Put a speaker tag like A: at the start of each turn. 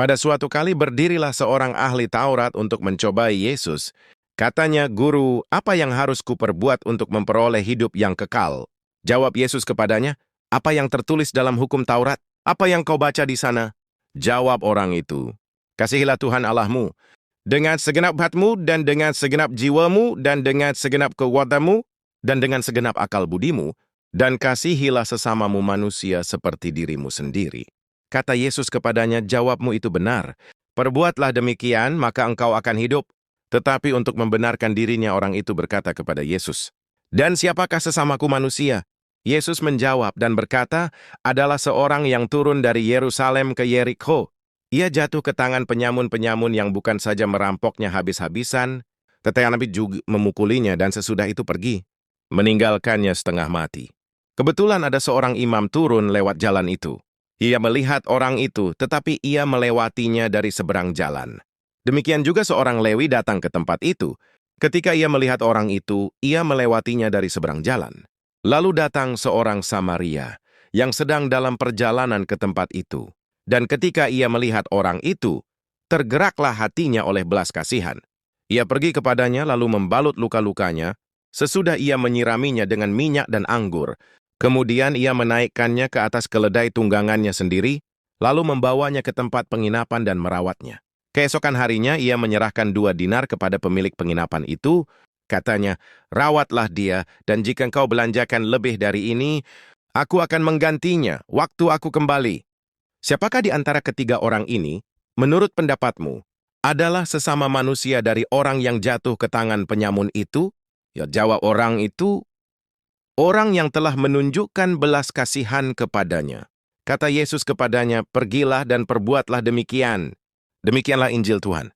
A: Pada suatu kali berdirilah seorang ahli Taurat untuk mencobai Yesus. Katanya, "Guru, apa yang harus kuperbuat untuk memperoleh hidup yang kekal?" Jawab Yesus kepadanya, "Apa yang tertulis dalam hukum Taurat? Apa yang kau baca di sana?" Jawab orang itu, "Kasihilah Tuhan Allahmu dengan segenap hatimu dan dengan segenap jiwamu dan dengan segenap kekuatanmu dan dengan segenap akal budimu, dan kasihilah sesamamu manusia seperti dirimu sendiri." Kata Yesus kepadanya, "Jawabmu itu benar. Perbuatlah demikian, maka engkau akan hidup." Tetapi untuk membenarkan dirinya orang itu berkata kepada Yesus, "Dan siapakah sesamaku manusia?" Yesus menjawab dan berkata, "Adalah seorang yang turun dari Yerusalem ke Yerikho. Ia jatuh ke tangan penyamun-penyamun yang bukan saja merampoknya habis-habisan, tetapi juga memukulinya dan sesudah itu pergi, meninggalkannya setengah mati. Kebetulan ada seorang imam turun lewat jalan itu. Ia melihat orang itu, tetapi ia melewatinya dari seberang jalan. Demikian juga seorang Lewi datang ke tempat itu. Ketika ia melihat orang itu, ia melewatinya dari seberang jalan. Lalu datang seorang Samaria yang sedang dalam perjalanan ke tempat itu. Dan ketika ia melihat orang itu, tergeraklah hatinya oleh belas kasihan. Ia pergi kepadanya lalu membalut luka-lukanya, sesudah ia menyiraminya dengan minyak dan anggur. Kemudian ia menaikkannya ke atas keledai tunggangannya sendiri, lalu membawanya ke tempat penginapan dan merawatnya. Keesokan harinya ia menyerahkan 2 dinar kepada pemilik penginapan itu. Katanya, "Rawatlah dia, dan jika engkau belanjakan lebih dari ini, aku akan menggantinya waktu aku kembali." Siapakah di antara ketiga orang ini, menurut pendapatmu, adalah sesama manusia dari orang yang jatuh ke tangan penyamun itu? Ya, jawab orang itu, "Orang yang telah menunjukkan belas kasihan kepadanya." Kata Yesus kepadanya, "Pergilah dan perbuatlah demikian." Demikianlah Injil Tuhan.